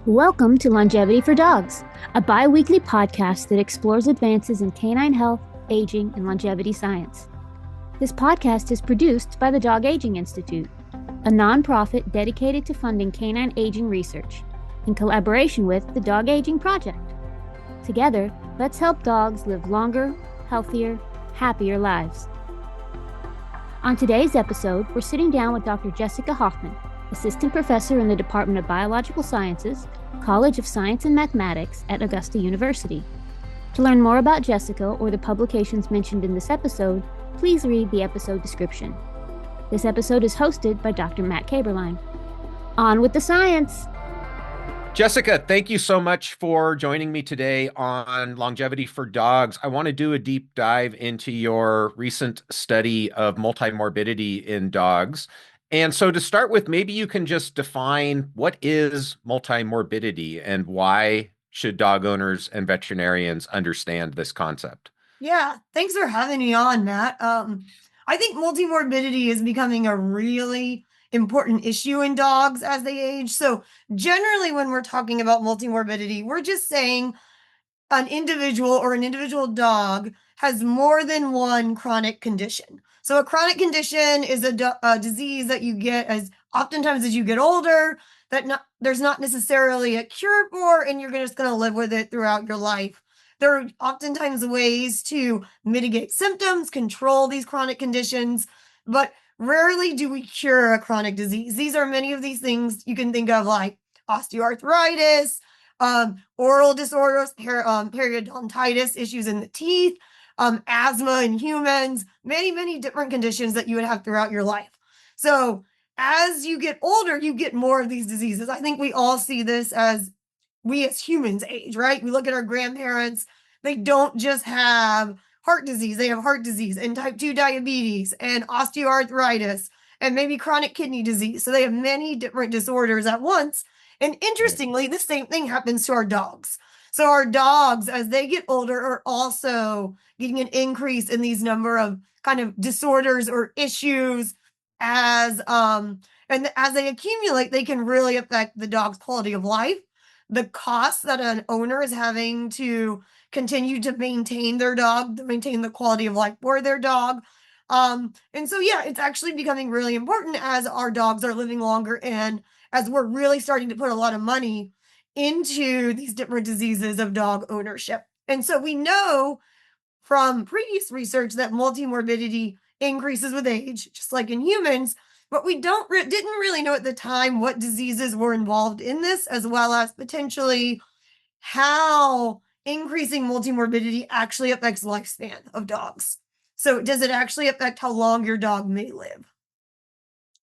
Welcome to Longevity for Dogs, a bi-weekly podcast that explores advances in canine health, aging, and longevity science. This podcast is produced by the Dog Aging Institute, a nonprofit dedicated to funding canine aging research, in collaboration with the Dog Aging Project. Together, let's help dogs live longer, healthier, happier lives. On today's episode, we're sitting down with Dr. Jessica Hoffman, Assistant Professor in the Department of Biological Sciences, College of Science and Mathematics at Augusta University. To learn more about Jessica or the publications mentioned in this episode, please read the episode description. This episode is hosted by Dr. Matt Kaberlein. On with the science! Jessica, thank you so much for joining me today on Longevity for Dogs. I want to do a deep dive into your recent study of multimorbidity in dogs. And so to start with, maybe you can just define what is multimorbidity and why should dog owners and veterinarians understand this concept? Yeah, thanks for having me on, Matt. I think multimorbidity is becoming a really important issue in dogs as they age. So generally, when we're talking about multimorbidity, we're just saying an individual dog has more than one chronic condition. So a chronic condition is a disease that you get as oftentimes as you get older, there's not necessarily a cure for, and you're just going to live with it throughout your life. There are oftentimes ways to mitigate symptoms, control these chronic conditions, but rarely do we cure a chronic disease. These are many of these things you can think of, like osteoarthritis, oral disorders, periodontitis, issues in the teeth, asthma in humans, many different conditions that you would have throughout your life. So as you get older, you get more of these diseases. I think we all see this as we as humans age, right? We look at our grandparents, they don't just have heart disease, they have heart disease and type 2 diabetes and osteoarthritis and maybe chronic kidney disease. So they have many different disorders at once. And interestingly, the same thing happens to our dogs. So our dogs, as they get older, are also getting an increase in these number of kind of disorders or issues and as they accumulate, they can really affect the dog's quality of life. The cost that an owner is having to continue to maintain their dog, to maintain the quality of life for their dog. And so, yeah, it's actually becoming really important as our dogs are living longer and as we're really starting to put a lot of money into these different diseases of dog ownership. And so we know from previous research that multimorbidity increases with age, just like in humans, but we didn't really know at the time what diseases were involved in this, as well as potentially how increasing multimorbidity actually affects lifespan of dogs. So does it actually affect how long your dog may live?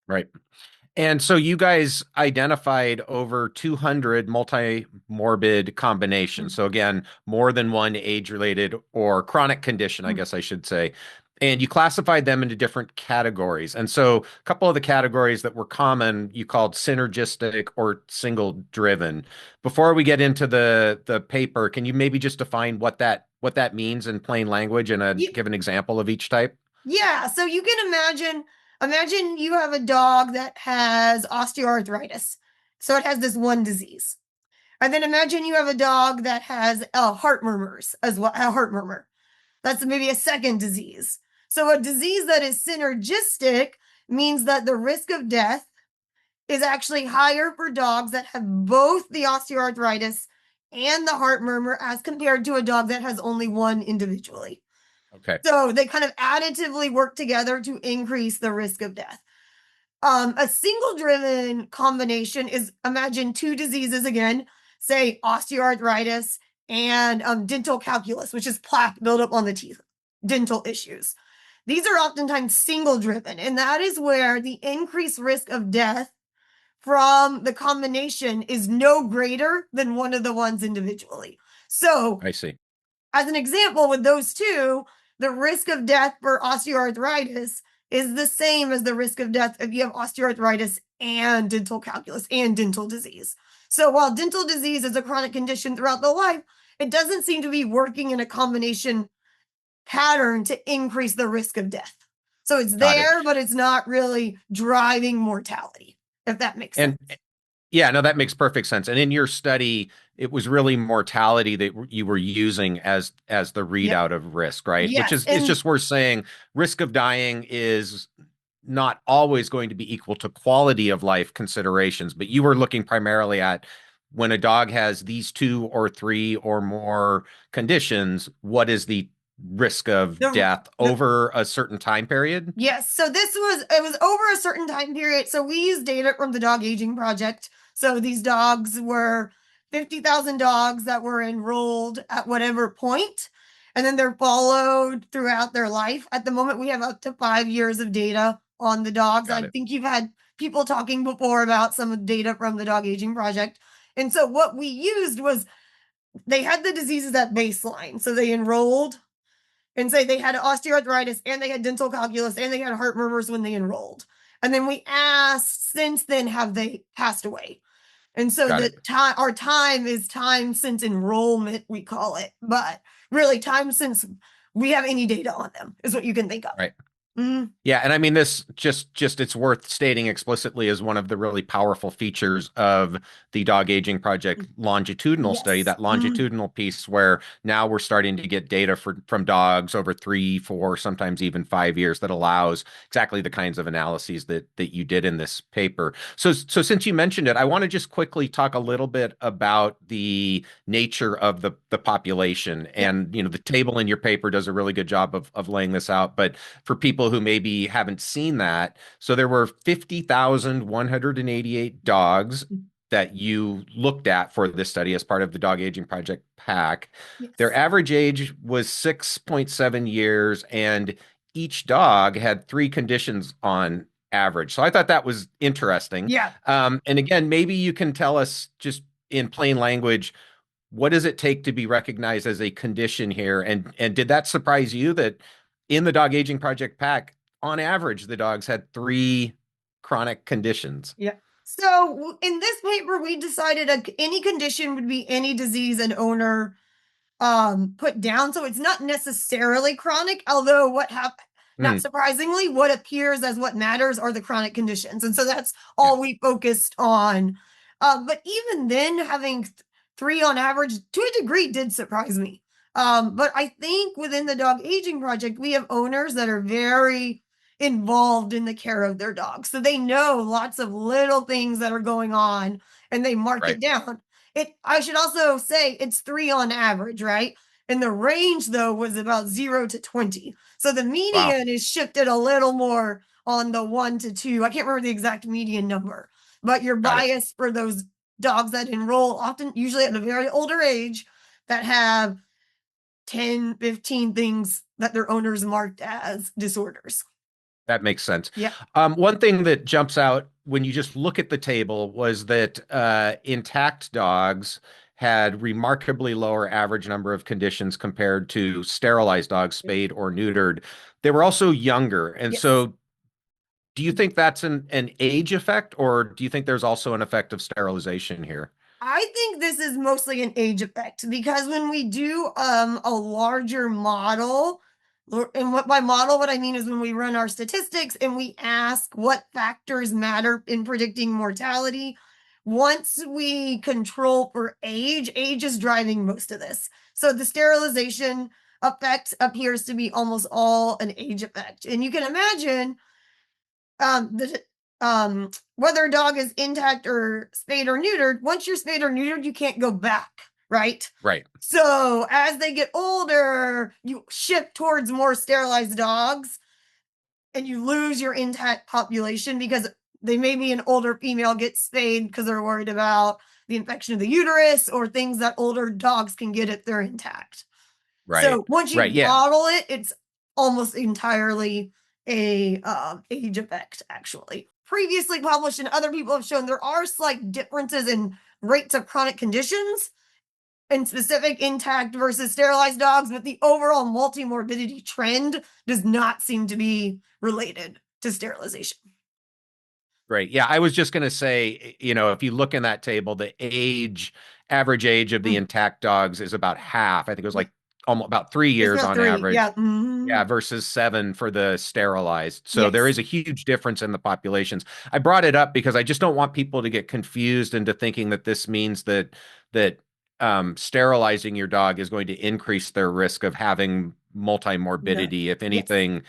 Right. And so you guys identified over 200 multi-morbid combinations. So again, more than one age-related or chronic condition, I guess I should say. And you classified them into different categories. And so a couple of the categories that were common, you called synergistic or single-driven. Before we get into the paper, can you maybe just define what that means in plain language and give an example of each type? Yeah, so you can imagine you have a dog that has osteoarthritis. So it has this one disease. And then imagine you have a dog that has heart murmurs as well, a heart murmur. That's maybe a second disease. So a disease that is synergistic means that the risk of death is actually higher for dogs that have both the osteoarthritis and the heart murmur as compared to a dog that has only one individually. Okay. So they kind of additively work together to increase the risk of death. A single-driven combination is, imagine two diseases again, say osteoarthritis and dental calculus, which is plaque buildup on the teeth, dental issues. These are oftentimes single-driven, and that is where the increased risk of death from the combination is no greater than one of the ones individually. So I see. As an example, with those two, the risk of death for osteoarthritis is the same as the risk of death if you have osteoarthritis and dental calculus and dental disease. So while dental disease is a chronic condition throughout the life, it doesn't seem to be working in a combination pattern to increase the risk of death. So it's there, but it's not really driving mortality, if that makes sense. Yeah, no, that makes perfect sense. And in your study, it was really mortality that you were using as the Yep. readout of risk, right? Which Yes. is, it's And just worth saying risk of dying is not always going to be equal to quality of life considerations, but you were looking primarily at when a dog has these two or three or more conditions, what is the risk of the, death the over a certain time period? yes, so it was over a certain time period. So we used data from the Dog Aging Project. So these dogs were 50,000 dogs that were enrolled at whatever point, and then they're followed throughout their life. At the moment, we have up to 5 years of data on the dogs. Got I it. think you've had people talking before about some of the data from the Dog Aging Project. And so what we used was they had the diseases at baseline. So they enrolled and say they had osteoarthritis and they had dental calculus and they had heart murmurs when they enrolled. And then we asked, since then, have they passed away? And so Got the it. time, our time is time since enrollment, we call it, but really time since we have any data on them is what you can think of. Right. Mm. Yeah, and I mean this just it's worth stating explicitly as one of the really powerful features of the Dog Aging Project longitudinal study, Yes. that longitudinal piece where now we're starting to get data from dogs over 3, 4, sometimes even 5 years that allows exactly the kinds of analyses that you did in this paper. So since you mentioned it, I want to just quickly talk a little bit about the nature of the population. Yeah. And the table in your paper does a really good job of laying this out, but for people who maybe haven't seen that. So there were 50,188 dogs that you looked at for this study as part of the Dog Aging Project pack. Yes. Their average age was 6.7 years, and each dog had 3 conditions on average. So I thought that was interesting. Yeah. And again, maybe you can tell us just in plain language, what does it take to be recognized as a condition here? And did that surprise you that in the Dog Aging Project pack, on average, the dogs had 3 chronic conditions? Yeah. So in this paper, we decided any condition would be any disease an owner put down. So it's not necessarily chronic, although not Hmm. surprisingly, what appears as what matters are the chronic conditions. And so that's all we focused on. But even then, having 3 on average to a degree did surprise me. But I think within the Dog Aging Project, we have owners that are very involved in the care of their dogs. So they know lots of little things that are going on and they mark it down. I should also say it's 3 on average, right? And the range though was about 0 to 20. So the median is shifted a little more on the 1 to 2. I can't remember the exact median number, but you're biased for those dogs that enroll often, usually at a very older age, that have 10, 15 things that their owners marked as disorders. That makes sense. Yeah. One thing that jumps out when you just look at the table was that intact dogs had remarkably lower average number of conditions compared to sterilized dogs, spayed or neutered. They were also younger. And so do you think that's an age effect, or do you think there's also an effect of sterilization here? I think this is mostly an age effect because when we do a larger model, and by model, what I mean is when we run our statistics and we ask what factors matter in predicting mortality, once we control for age is driving most of this. So the sterilization effect appears to be almost all an age effect. And you can imagine whether a dog is intact or spayed or neutered, once you're spayed or neutered, you can't go back, right? Right. So as they get older, you shift towards more sterilized dogs and you lose your intact population because they may be an older female gets spayed because they're worried about the infection of the uterus or things that older dogs can get if they're intact. Right. So once you Right. Yeah. model it, it's almost entirely a age effect, actually. Previously published and other people have shown there are slight differences in rates of chronic conditions in specific intact versus sterilized dogs, but the overall multimorbidity trend does not seem to be related to sterilization. Great. Yeah, I was just going to say, if you look in that table, the average age of the intact dogs is about half. I think it was like almost about 3 years about on 3. average. Yeah. Mhm. Yeah, versus 7 for the sterilized. So there Yes. is a huge difference in the populations. I brought it up because I just don't want people to get confused into thinking that this means that sterilizing your dog is going to increase their risk of having No. multimorbidity. If Yes. anything,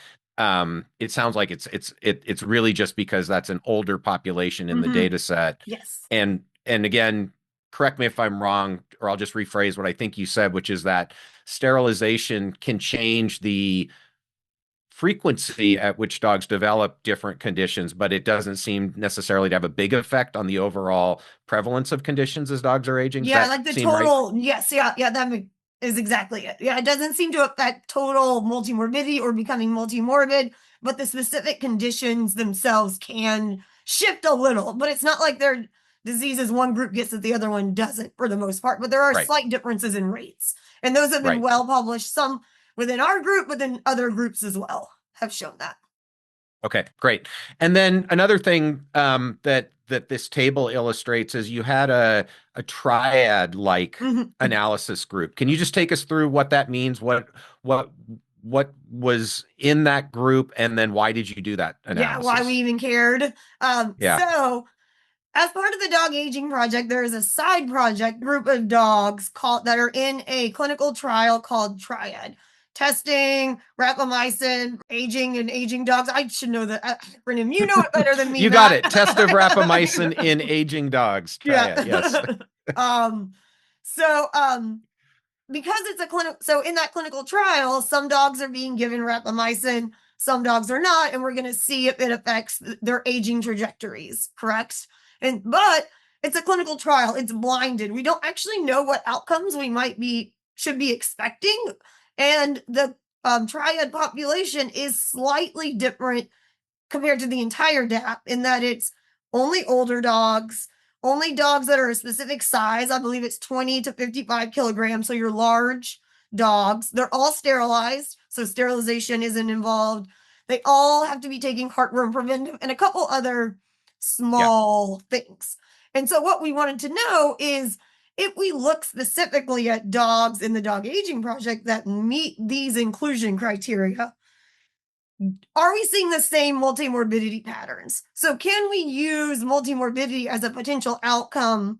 it sounds like it's really just because that's an older population in the Mhm. data set. Yes. And again, correct me if I'm wrong, or I'll just rephrase what I think you said, which is that sterilization can change the frequency at which dogs develop different conditions, but it doesn't seem necessarily to have a big effect on the overall prevalence of conditions as dogs are aging. Does Yeah, that like the seem right? total, yes, yeah, that is exactly it. Yeah, it doesn't seem to affect total multimorbidity or becoming multimorbid, but the specific conditions themselves can shift a little. But it's not like they're diseases one group gets that the other one doesn't for the most part. But there are Right, slight differences in rates. And those have been right. well published, some within our group, within other groups as well, have shown that. Okay, great. And then another thing that this table illustrates is you had a triad like Mhm. analysis group. Can you just take us through what that means? What what was in that group, and then why did you do that Yeah, why we analysis? even cared. Yeah. So as part of the dog aging project, there is a side project group of dogs called that are in a clinical trial called Triad. Testing rapamycin, aging and aging dogs. I should know the acronym. You know it better than me, You got Matt. it. Test of rapamycin in aging dogs. Yeah. Triad. Yes. um, so because it's a clinic, so in that clinical trial, some dogs are being given rapamycin, some dogs are not, and we're going to see if it affects their aging trajectories, correct? But it's a clinical trial, it's blinded. We don't actually know what outcomes we should be expecting, and the triad population is slightly different compared to the entire DAP in that it's only older dogs, only dogs that are a specific size. I believe it's 20 to 55 kilograms. So your large dogs. They're all sterilized. So sterilization isn't involved. They all have to be taking heartworm preventive and a couple other Yeah. small things. And so what we wanted to know is if we look specifically at dogs in the dog aging project that meet these inclusion criteria, are we seeing the same multimorbidity patterns? So can we use multimorbidity as a potential outcome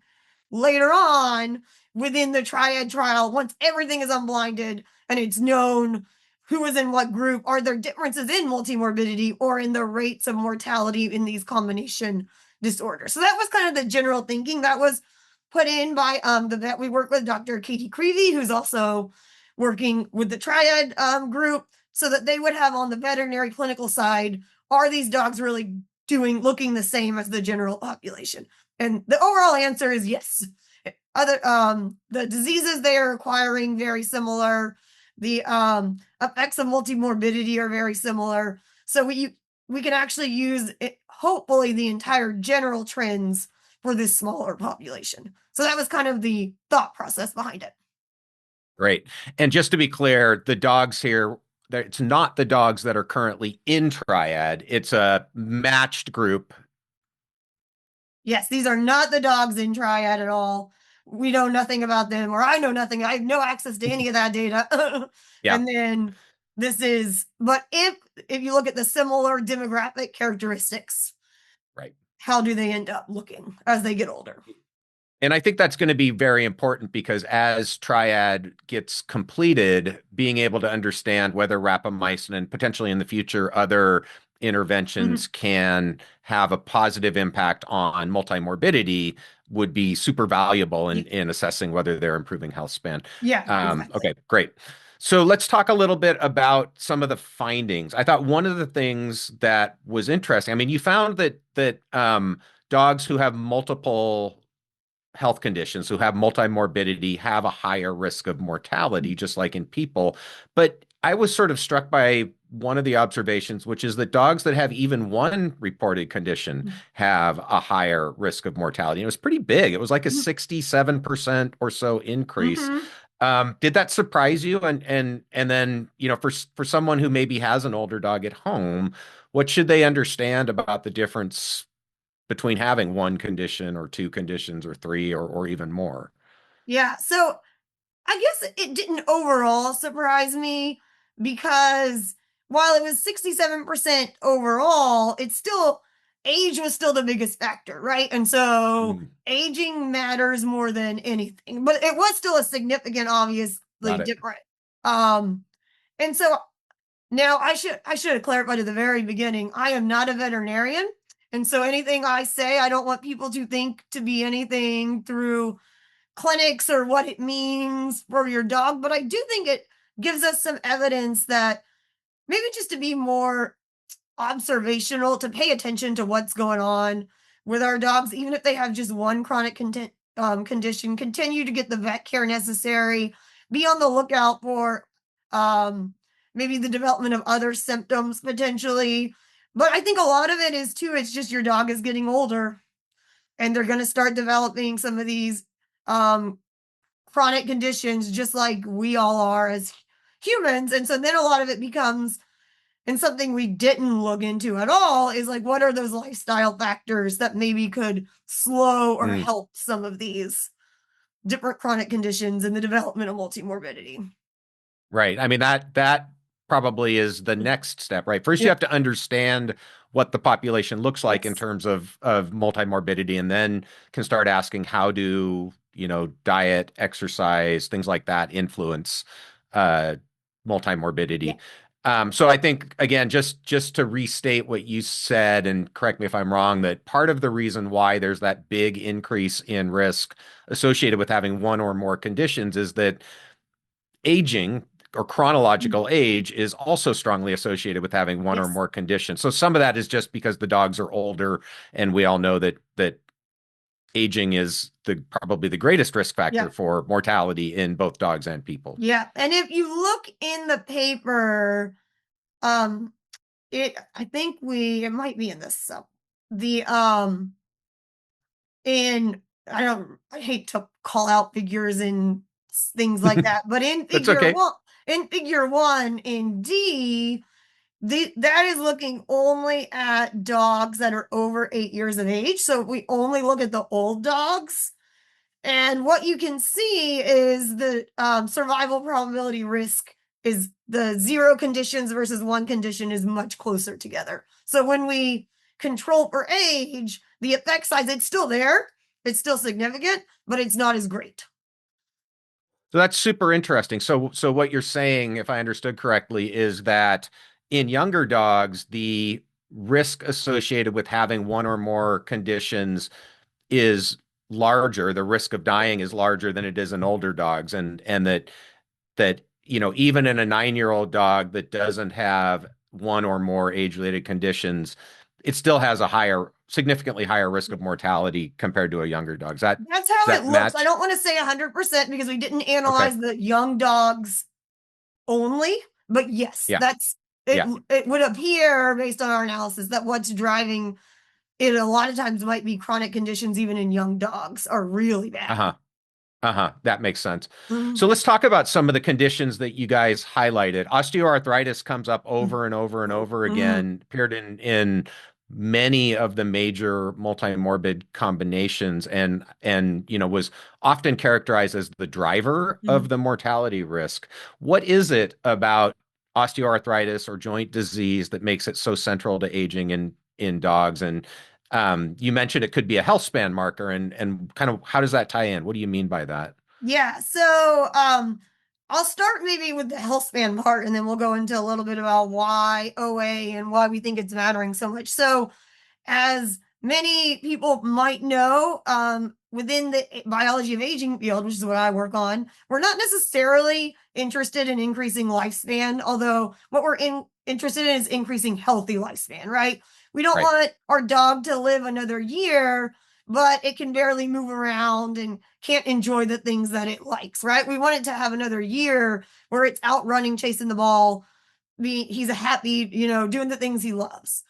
later on within the triad trial once everything is unblinded and it's known who is in what group? Are there differences in multimorbidity or in the rates of mortality in these combination disorders? So that was kind of the general thinking that was put in by the vet we work with, Dr. Katie Creevy, who's also working with the triad group, so that they would have on the veterinary clinical side, are these dogs really looking the same as the general population? And the overall answer is yes. The diseases they are acquiring very similar. The effects of multimorbidity are very similar. So we can actually use it, hopefully the entire general trends for this smaller population. So that was kind of the thought process behind it. Great. And just to be clear, the dogs here, it's not the dogs that are currently in Triad. It's a matched group. Yes, these are not the dogs in Triad at all. We know nothing about them, or I know nothing. I have no access to any of that data. Yeah. And then but if you look at the similar demographic characteristics, Right. how do they end up looking as they get older? And I think that's going to be very important because as Triad gets completed, being able to understand whether rapamycin and potentially in the future other interventions can have a positive impact on multimorbidity would be super valuable in assessing whether they're improving health span. Yeah, exactly. Okay, great. So let's talk a little bit about some of the findings. I thought one of the things that was interesting, I mean, you found that dogs who have multiple health conditions who have multimorbidity have a higher risk of mortality, just like in people. But I was sort of struck by one of the observations, which is that dogs that have even one reported condition have a higher risk of mortality. And it was pretty big. It was like a 67% or so increase. Did that surprise you? And then, for someone who maybe has an older dog at home, what should they understand about the difference between having one condition or two conditions or three or even more? Yeah. So I guess it didn't overall surprise me because while it was 67% overall, it's still age was still the biggest factor, right? And so aging matters more than anything, but it was still a significant, obviously different. And so now I should have clarified at the very beginning, I am not a veterinarian. And so anything I say, I don't want people to think to be anything through clinics or what it means for your dog, but I do think it gives us some evidence that maybe just to be more observational, to pay attention to what's going on with our dogs, even if they have just one chronic condition, continue to get the vet care necessary, be on the lookout for maybe the development of other symptoms potentially. But I think a lot of it is too, it's just your dog is getting older and they're going to start developing some of these chronic conditions just like we all are as humans. And so then a lot of it becomes, and something we didn't look into at all is like, what are those lifestyle factors that maybe could slow or help some of these different chronic conditions and the development of multimorbidity? Right. I mean, that probably is the next step, right? First, you have to understand what the population looks like in terms of multimorbidity, and then can start asking how do, diet, exercise, things like that influence multimorbidity. So I think, again, just to restate what you said, and correct me if I'm wrong, that part of the reason why there's that big increase in risk associated with having one or more conditions is that aging or chronological age is also strongly associated with having one or more conditions. So some of that is just because the dogs are older, and we all know that aging is probably the greatest risk factor for mortality in both dogs and people. Yeah. And if you look in the paper, it might be in this I hate to call out figures and things like that, but in figure one in D, that is looking only at dogs that are over 8 years of age. So we only look at the old dogs. And what you can see is the survival probability risk is the 0 conditions versus 1 condition is much closer together. So when we control for age, the effect size, it's still there. It's still significant, but it's not as great. So that's super interesting. So what you're saying, if I understood correctly, is that in younger dogs, the risk associated with having one or more conditions is larger. The risk of dying is larger than it is in older dogs, and that even in a 9-year-old dog that doesn't have one or more age-related conditions, it still has a significantly higher risk of mortality compared to a younger dog. That's how it looks. I don't want to say 100% because we didn't analyze the young dogs only, but yes, it would appear based on our analysis that what's driving it a lot of times might be chronic conditions even in young dogs are really bad. That makes sense. So let's talk about some of the conditions that you guys highlighted. Osteoarthritis comes up over and over and over again, appeared in many of the major multimorbid combinations, and was often characterized as the driver of the mortality risk. What is it about osteoarthritis or joint disease that makes it so central to aging in dogs? And you mentioned it could be a health span marker, and kind of how does that tie in? What do you mean by that? Yeah, so I'll start maybe with the health span part, and then we'll go into a little bit about why OA and why we think it's mattering so much. So as many people might know, within the biology of aging field, which is what I work on, we're not necessarily interested in increasing lifespan, although what we're interested in is increasing healthy lifespan, right? We don't want our dog to live another year, but it can barely move around and can't enjoy the things that it likes, right? We want it to have another year where it's out running, chasing the ball. He's a happy, doing the things he loves.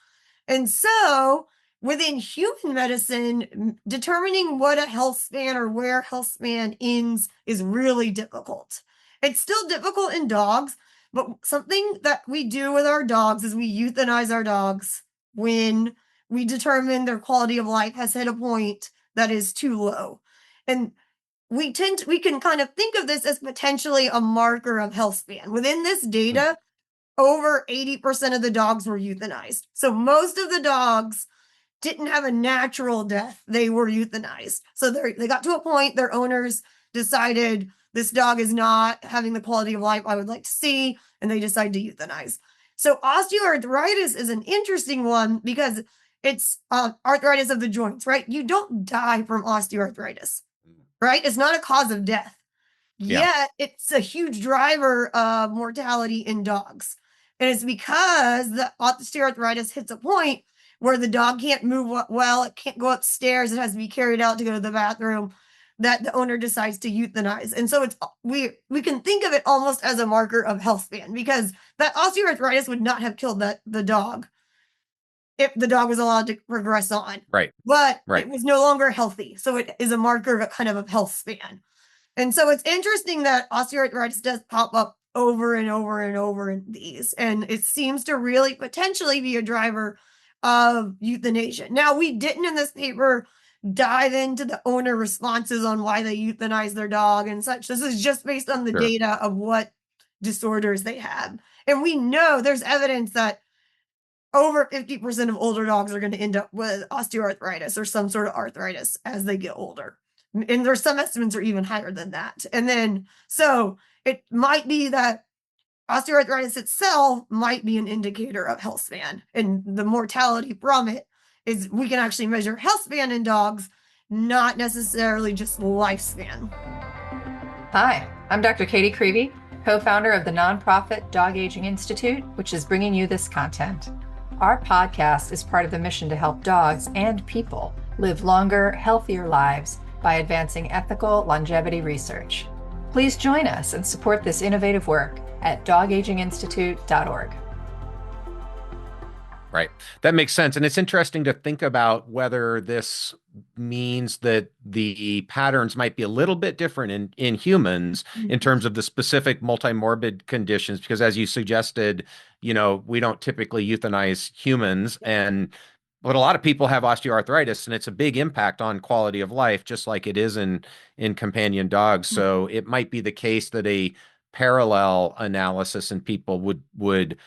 And so within human medicine, determining what a health span or where health span ends is really difficult. It's still difficult in dogs, but something that we do with our dogs is we euthanize our dogs when we determine their quality of life has hit a point that is too low. And we can kind of think of this as potentially a marker of health span. Within this data, over 80% of the dogs were euthanized. So most of the dogs didn't have a natural death. They were euthanized. So they got to a point, their owners decided this dog is not having the quality of life I would like to see, and they decided to euthanize. So osteoarthritis is an interesting one because it's arthritis of the joints, right? You don't die from osteoarthritis, right? It's not a cause of death. Yet it's a huge driver of mortality in dogs. And it's because the osteoarthritis hits a point where the dog can't move well, it can't go upstairs, it has to be carried out to go to the bathroom, that the owner decides to euthanize. And so it's we can think of it almost as a marker of health span, because that osteoarthritis would not have killed the dog if the dog was allowed to progress on. Right. But it was no longer healthy. So it is a marker of a kind of health span. And so it's interesting that osteoarthritis does pop up over and over and over in these. And it seems to really potentially be a driver of euthanasia. Now, we didn't in this paper dive into the owner responses on why they euthanize their dog and such. This is just based on the data of what disorders they have. And we know there's evidence that over 50% of older dogs are going to end up with osteoarthritis or some sort of arthritis as they get older. And there's some estimates are even higher than that. And then, so it might be that osteoarthritis itself might be an indicator of health span. And the mortality from it is we can actually measure health span in dogs, not necessarily just lifespan. Hi, I'm Dr. Katie Creevy, co-founder of the nonprofit Dog Aging Institute, which is bringing you this content. Our podcast is part of the mission to help dogs and people live longer, healthier lives by advancing ethical longevity research. Please join us and support this innovative work at dogaginginstitute.org. Right. That makes sense. And it's interesting to think about whether this means that the patterns might be a little bit different in humans in terms of the specific multimorbid conditions, because as you suggested, we don't typically euthanize humans, but a lot of people have osteoarthritis, and it's a big impact on quality of life, just like it is in companion dogs. So it might be the case that a parallel analysis in people would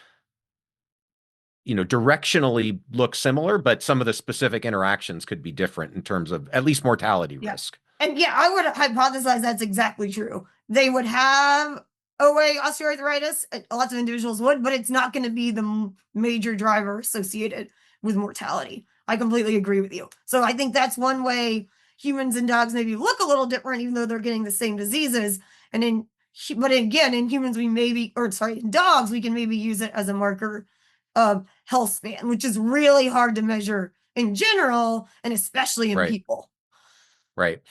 directionally look similar, but some of the specific interactions could be different in terms of at least mortality risk. And I would hypothesize that's exactly true. They would have OA osteoarthritis, lots of individuals would, but it's not going to be the major driver associated with mortality. I completely agree with you. So I think that's one way humans and dogs maybe look a little different, even though they're getting the same diseases. But again, in humans, in dogs, we can maybe use it as a marker of health span, which is really hard to measure in general, and especially in people. Right.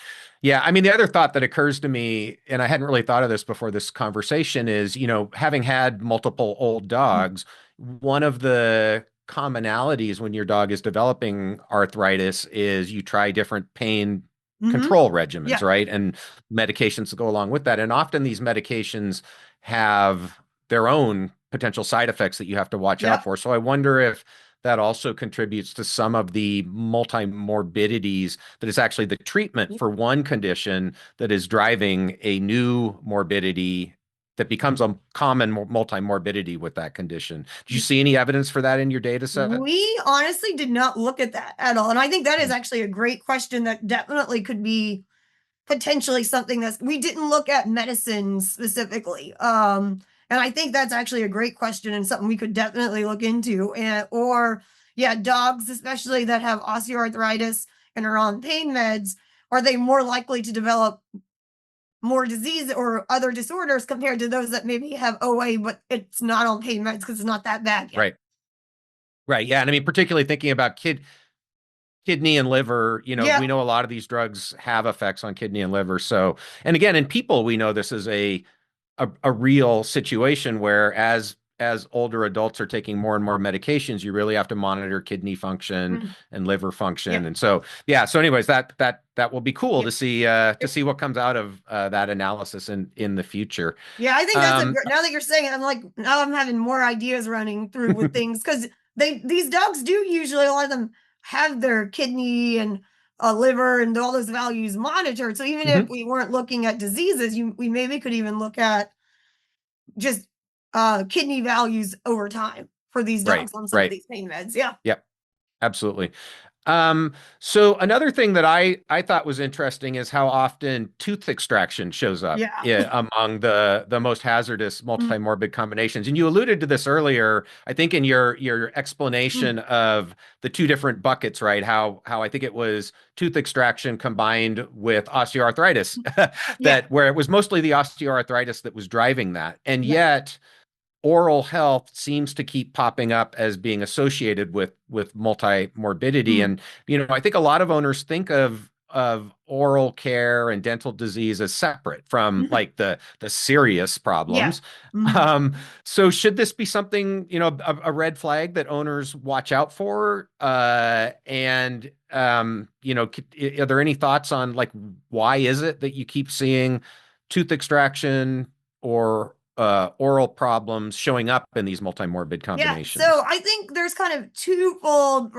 Yeah. I mean, the other thought that occurs to me, and I hadn't really thought of this before this conversation, is, having had multiple old dogs, one of the commonalities when your dog is developing arthritis is you try different pain control regimens, right? And medications that go along with that. And often these medications have their own potential side effects that you have to watch out for. So I wonder if that also contributes to some of the multimorbidities, that is actually the treatment for one condition that is driving a new morbidity that becomes a common multimorbidity with that condition. Did you see any evidence for that in your data set? We honestly did not look at that at all. And I think that is actually a great question that definitely could be potentially something we didn't look at medicines specifically. And I think that's actually a great question and something we could definitely look into. Dogs, especially that have osteoarthritis and are on pain meds, are they more likely to develop more disease or other disorders compared to those that maybe have OA, but it's not on pain meds because it's not that bad yet? Right. Yeah. And I mean, particularly thinking about kidney and liver, we know a lot of these drugs have effects on kidney and liver. So, and again, in people, we know this is a real situation where as older adults are taking more and more medications, you really have to monitor kidney function and liver function. And so, so anyways, that will be cool to see what comes out of that analysis in the future. Yeah, I think that's now that you're saying it, now I'm having more ideas running through with things, because these dogs do usually, a lot of them have their kidney and liver and all those values monitored. So even if we weren't looking at diseases, we maybe could even look at just kidney values over time for these dogs on some of these pain meds. Yeah. Yep. Absolutely. So another thing that I thought was interesting is how often tooth extraction shows up among the most hazardous multimorbid combinations. And you alluded to this earlier, I think in your explanation of the two different buckets, right? How I think it was tooth extraction combined with osteoarthritis, where it was mostly the osteoarthritis that was driving that. And yet oral health seems to keep popping up as being associated with multi-morbidity. And, I think a lot of owners think of oral care and dental disease as separate from like the serious problems. So should this be something, a red flag that owners watch out for? And, are there any thoughts on like, why is it that you keep seeing tooth extraction or oral problems showing up in these multimorbid combinations? Yeah, so I think there's kind of twofold,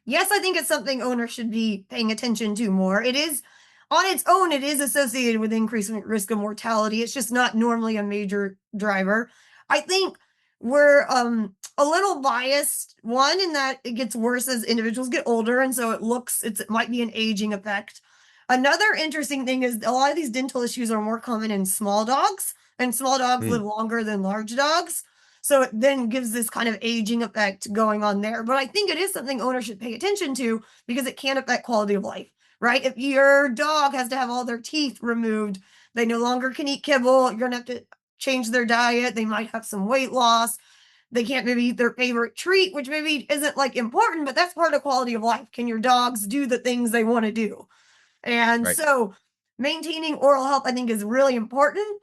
yes, I think it's something owners should be paying attention to more. It is, on its own, it is associated with increased risk of mortality. It's just not normally a major driver. I think we're a little biased, one, in that it gets worse as individuals get older, and so it might be an aging effect. Another interesting thing is a lot of these dental issues are more common in small dogs. And small dogs live longer than large dogs. So it then gives this kind of aging effect going on there. But I think it is something owners should pay attention to because it can affect quality of life, right? If your dog has to have all their teeth removed, they no longer can eat kibble, you're going to have to change their diet. They might have some weight loss. They can't maybe eat their favorite treat, which maybe isn't like important, but that's part of quality of life. Can your dogs do the things they want to do? And so maintaining oral health, I think, is really important.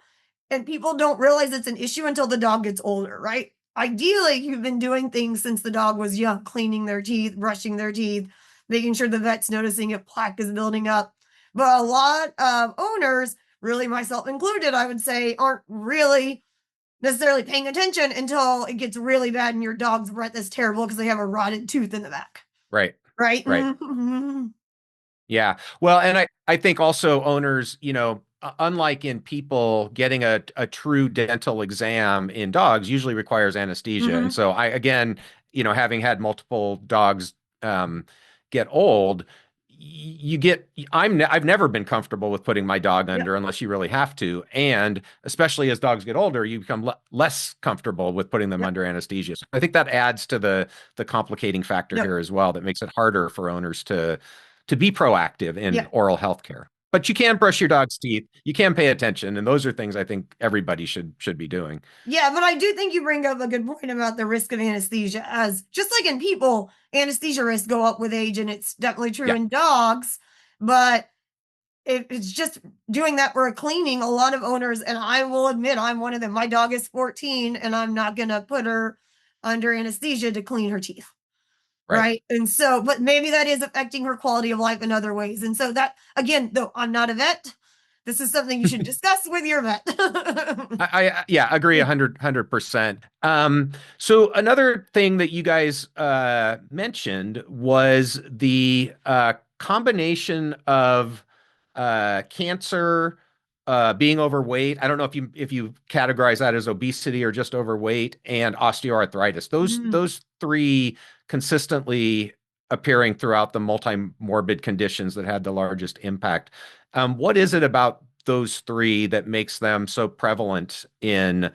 And people don't realize it's an issue until the dog gets older, right? Ideally, you've been doing things since the dog was young, cleaning their teeth, brushing their teeth, making sure the vet's noticing if plaque is building up. But a lot of owners, really myself included, I would say, aren't really necessarily paying attention until it gets really bad and your dog's breath is terrible because they have a rotted tooth in the back. Right. Right. Yeah. Well, and I think also owners, unlike in people, getting a true dental exam in dogs usually requires anesthesia. And so again, having had multiple dogs get old, I've never been comfortable with putting my dog under unless you really have to. And especially as dogs get older, you become less comfortable with putting them under anesthesia. So I think that adds to the complicating factor here as well, that makes it harder for owners to be proactive in oral health care. But you can brush your dog's teeth. You can pay attention. And those are things I think everybody should be doing. Yeah, but I do think you bring up a good point about the risk of anesthesia. As just like in people, anesthesia risks go up with age, and it's definitely true in dogs. But if it's just doing that for a cleaning, a lot of owners, and I will admit I'm one of them, my dog is 14 and I'm not going to put her under anesthesia to clean her teeth. Right. And so, but maybe that is affecting her quality of life in other ways. And so that, again, though I'm not a vet, this is something you should discuss with your vet. I agree 100%. So another thing that you guys mentioned was the combination of cancer, being overweight. I don't know if you categorize that as obesity or just overweight, and osteoarthritis. Those three consistently appearing throughout the multi-morbid conditions that had the largest impact. What is it about those three that makes them so prevalent in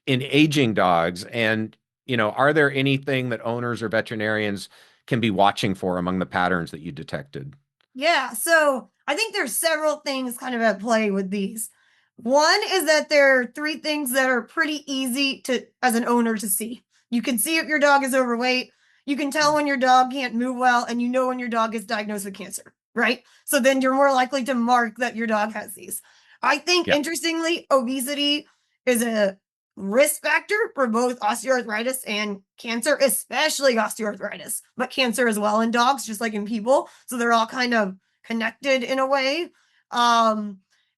aging dogs? And, are there anything that owners or veterinarians can be watching for among the patterns that you detected? Yeah, so I think there's several things kind of at play with these. One is that there are three things that are pretty easy as an owner to see. You can see if your dog is overweight. You can tell when your dog can't move well, and when your dog is diagnosed with cancer, right? So then you're more likely to mark that your dog has these. I think, interestingly, obesity is a risk factor for both osteoarthritis and cancer, especially osteoarthritis, but cancer as well in dogs, just like in people. So they're all kind of connected in a way.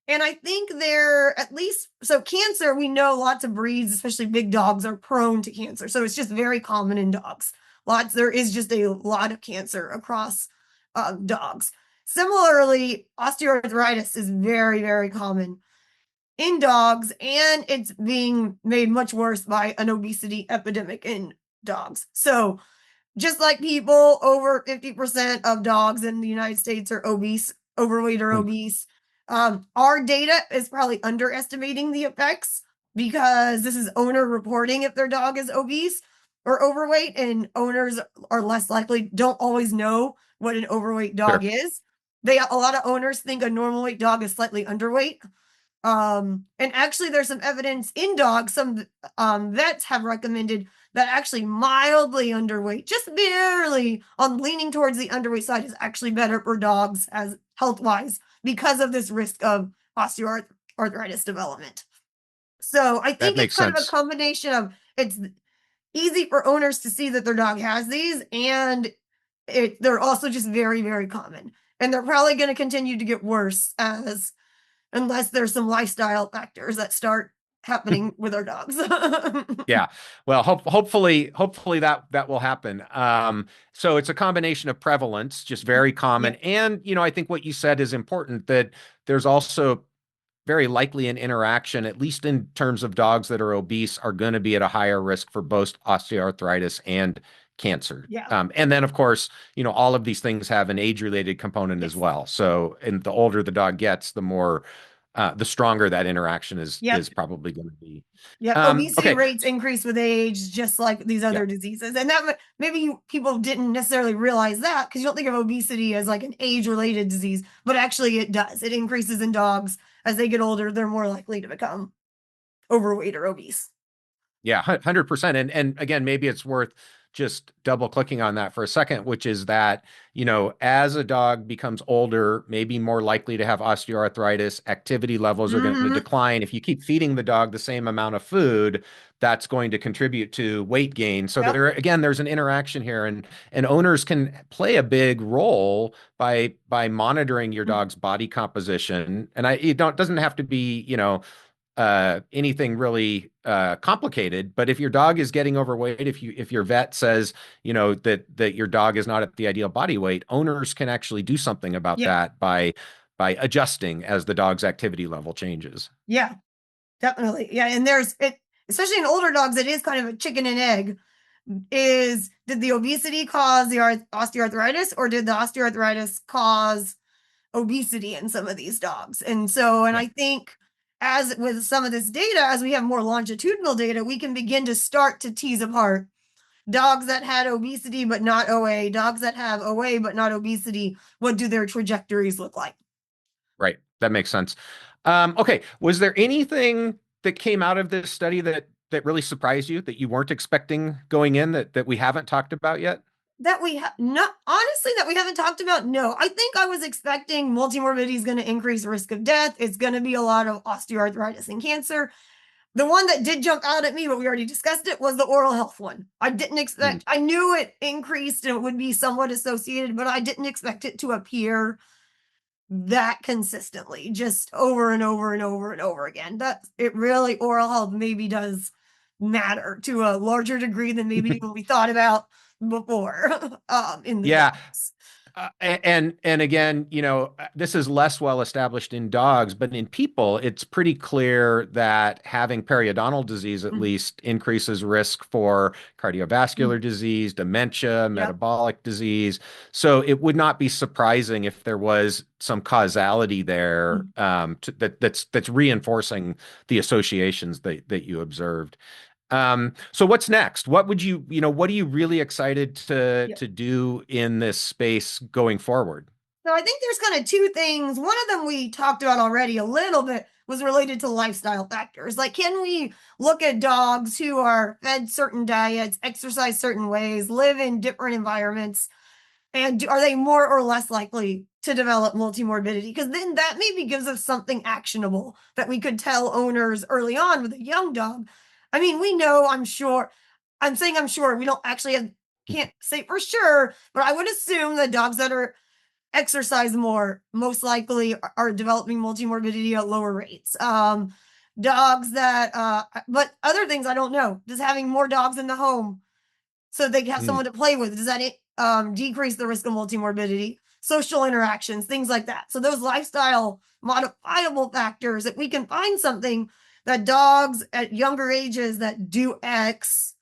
And I think cancer, we know lots of breeds, especially big dogs, are prone to cancer. So it's just very common in dogs. There is just a lot of cancer across dogs. Similarly, osteoarthritis is very, very common in dogs, and it's being made much worse by an obesity epidemic in dogs. So just like people, over 50% of dogs in the United States are obese, overweight or obese. Our data is probably underestimating the effects because this is owner reporting if their dog is obese or overweight, and owners are less likely, don't always know what an overweight dog is. A lot of owners think a normal weight dog is slightly underweight. And actually there's some evidence in dogs, some vets have recommended that actually mildly underweight, just barely on leaning towards the underweight side, is actually better for dogs as health-wise because of this risk of osteoarthritis development. So I think it's kind of a combination of, it's easy for owners to see that their dog has these, and they're also just very, very common. And they're probably going to continue to get worse unless there's some lifestyle factors that start happening with our dogs. Yeah. Well, hopefully that will happen. So it's a combination of prevalence, just very common. Yeah. And, I think what you said is important, that there's also very likely an interaction, at least in terms of dogs that are obese, are going to be at a higher risk for both osteoarthritis and cancer. Yeah. And then, of course, all of these things have an age-related component as well. So, and the older the dog gets, the stronger that interaction is probably going to be. Yeah, obesity rates increase with age, just like these other diseases. And that maybe people didn't necessarily realize that, because you don't think of obesity as like an age-related disease, but actually it does. It increases in dogs. As they get older, they're more likely to become overweight or obese. Yeah, 100%. And again, maybe it's worth just double clicking on that for a second, which is that, as a dog becomes older, maybe more likely to have osteoarthritis, activity levels are going to decline. If you keep feeding the dog the same amount of food, that's going to contribute to weight gain. So there's an interaction here, and owners can play a big role by monitoring your dog's body composition. And it doesn't have to be, anything really complicated, but if your dog is getting overweight, if your vet says that your dog is not at the ideal body weight, owners can actually do something about that by adjusting as the dog's activity level changes. Yeah, definitely. Yeah, and especially in older dogs, it is kind of a chicken and egg. Did the obesity cause the osteoarthritis, or did the osteoarthritis cause obesity in some of these dogs? And so, I think, as with some of this data, as we have more longitudinal data, we can begin to start to tease apart dogs that had obesity but not OA, dogs that have OA but not obesity. What do their trajectories look like? Right. That makes sense. Okay. Was there anything that came out of this study that really surprised you, that you weren't expecting going in, that we haven't talked about yet? That we haven't talked about. No, I think I was expecting multimorbidity is going to increase risk of death. It's going to be a lot of osteoarthritis and cancer. The one that did jump out at me, but we already discussed it, was the oral health one. I didn't expect, I knew it increased and it would be somewhat associated, but I didn't expect it to appear that consistently, just over and over and over and over again. Oral health maybe does matter to a larger degree than maybe even we thought about before in the dogs. And again, this is less well established in dogs, but in people, it's pretty clear that having periodontal disease at least increases risk for cardiovascular disease, dementia, metabolic disease. So it would not be surprising if there was some causality there that's reinforcing the associations that you observed. So what's next? What are you really excited to do in this space going forward? So I think there's kind of two things. One of them we talked about already a little bit was related to lifestyle factors. Like, can we look at dogs who are fed certain diets, exercise certain ways, live in different environments, and are they more or less likely to develop multimorbidity? Because then that maybe gives us something actionable that we could tell owners early on with a young dog. I mean, we know, I'm sure, we don't actually can't say for sure, but I would assume that dogs that are exercise more most likely are developing multimorbidity at lower rates. Dogs that, but other things I don't know. Does having more dogs in the home so they have someone to play with, does that decrease the risk of multimorbidity? social interactions, things like that. So those lifestyle modifiable factors, that we can find something that dogs at younger ages that do X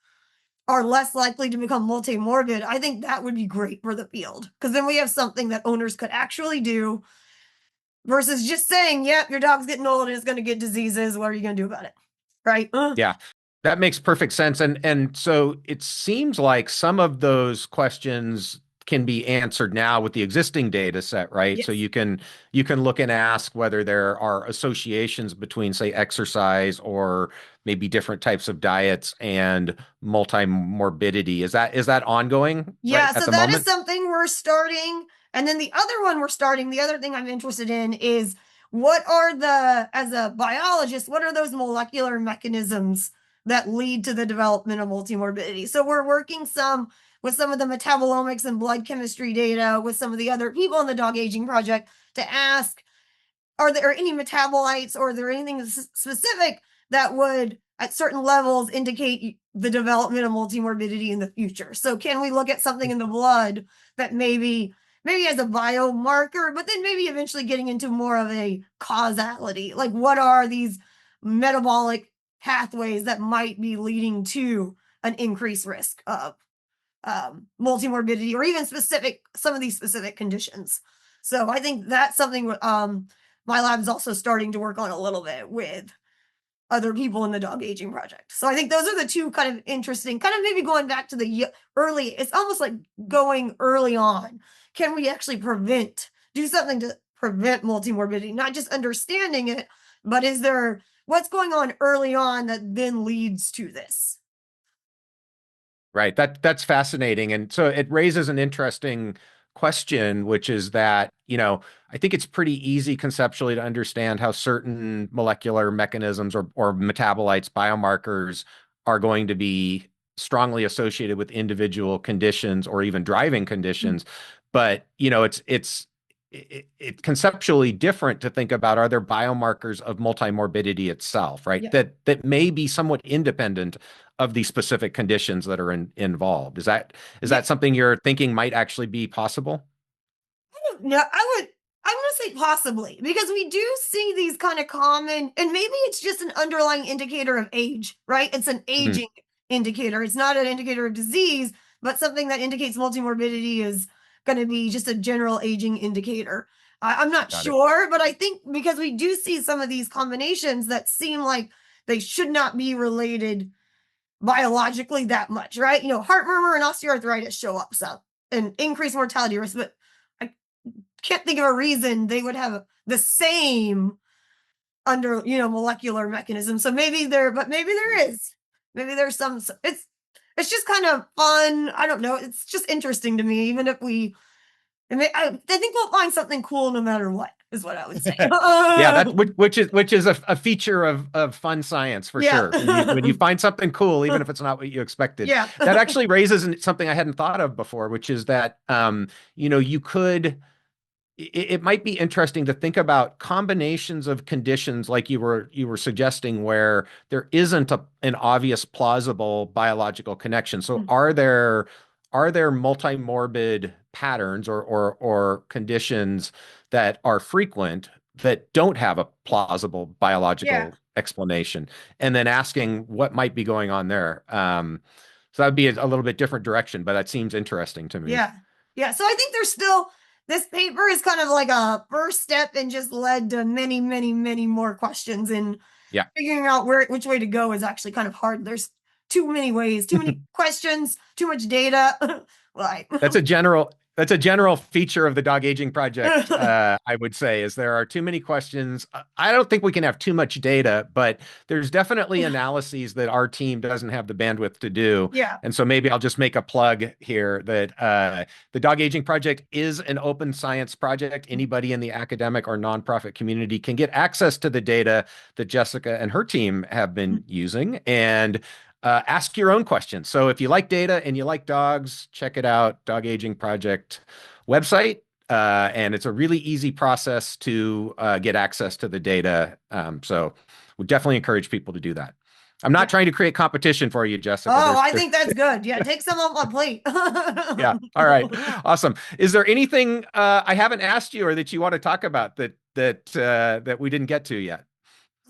are less likely to become multimorbid, I think that would be great for the field, because then we have something that owners could actually do versus just saying, yep, your dog's getting old and it's going to get diseases. What are you going to do about it? Right? Yeah, that makes perfect sense. And so it seems like some of those questions can be answered now with the existing data set, right? Yes. So you can look and ask whether there are associations between, say, exercise or maybe different types of diets and multimorbidity. Is that ongoing Yeah, right so at the that is moment? something we're starting. And then the other one we're starting, the other thing I'm interested in is what are as a biologist, what are those molecular mechanisms that lead to the development of multimorbidity? So we're working with some of the metabolomics and blood chemistry data with some of the other people in the Dog Aging Project to ask, are there any metabolites or are there anything specific that would at certain levels indicate the development of multimorbidity in the future? So can we look at something in the blood that maybe as a biomarker, but then maybe eventually getting into more of a causality? Like, what are these metabolic pathways that might be leading to an increased risk of multimorbidity or even some of these specific conditions? So I think that's something my lab is also starting to work on a little bit with other people in the Dog Aging Project. So I think those are the two kind of interesting, kind of maybe going back to the early, it's almost like going early on. Can we actually do something to prevent multimorbidity? Not just understanding it, but what's going on early on that then leads to this? Right. That's fascinating. And so it raises an interesting question, which is that, I think it's pretty easy conceptually to understand how certain molecular mechanisms or metabolites, biomarkers are going to be strongly associated with individual conditions or even driving conditions. But, it's conceptually different to think about, are there biomarkers of multimorbidity itself, right? Yeah. That may be somewhat independent of the specific conditions that are involved. Is that something you're thinking might actually be possible? No, I'm going to say possibly, because we do see these kind of common, and maybe it's just an underlying indicator of age, right? It's an aging indicator. It's not an indicator of disease, but something that indicates multimorbidity is going to be just a general aging indicator. I'm not sure, but I think because we do see some of these combinations that seem like they should not be related biologically that much, right? Heart murmur and osteoarthritis show up some and increased mortality risk, but I can't think of a reason they would have the same molecular mechanism. So maybe there is. Maybe there's some. It's just kind of fun. I don't know. It's just interesting to me, even if I think we'll find something cool no matter what, is what I would say. Yeah, which is a feature of fun science for sure. When you find something cool, even if it's not what you expected. Yeah. That actually raises something I hadn't thought of before, which is that it might be interesting to think about combinations of conditions like you were suggesting, where there isn't an obvious plausible biological connection. So are there multimorbid patterns or conditions that are frequent that don't have a plausible biological explanation, and then asking what might be going on there. So that'd be a little bit different direction, but that seems interesting to me. Yeah. So I think this paper is kind of like a first step and just led to many, many, many more questions, and figuring out which way to go is actually kind of hard. There's too many ways, too many questions, too much data. That's a general feature of the Dog Aging Project, I would say, is there are too many questions. I don't think we can have too much data, but there's definitely analyses that our team doesn't have the bandwidth to do. Yeah. And so maybe I'll just make a plug here that the Dog Aging Project is an open science project. Anybody in the academic or nonprofit community can get access to the data that Jessica and her team have been using, and ask your own questions. So if you like data and you like dogs, check it out, Dog Aging Project website. And it's a really easy process to get access to the data. So we definitely encourage people to do that. I'm not trying to create competition for you, Jessica. Oh, I think that's good. Yeah, take some off my plate. Yeah. All right. Awesome. Is there anything I haven't asked you or that you want to talk about that we didn't get to yet?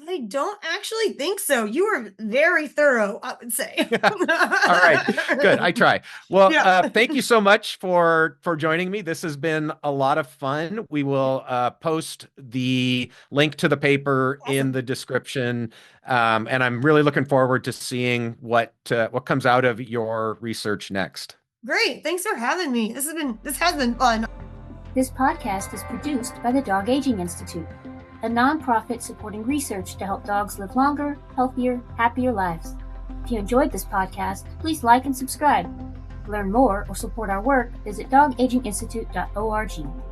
I don't actually think so. You were very thorough, I would say. All right. Good. I try. Well, thank you so much for joining me. This has been a lot of fun. We will post the link to the paper in the description. And I'm really looking forward to seeing what comes out of your research next. Great. Thanks for having me. This has been fun. This podcast is produced by the Dog Aging Institute, a nonprofit supporting research to help dogs live longer, healthier, happier lives. If you enjoyed this podcast, please like and subscribe. To learn more or support our work, visit dogaginginstitute.org.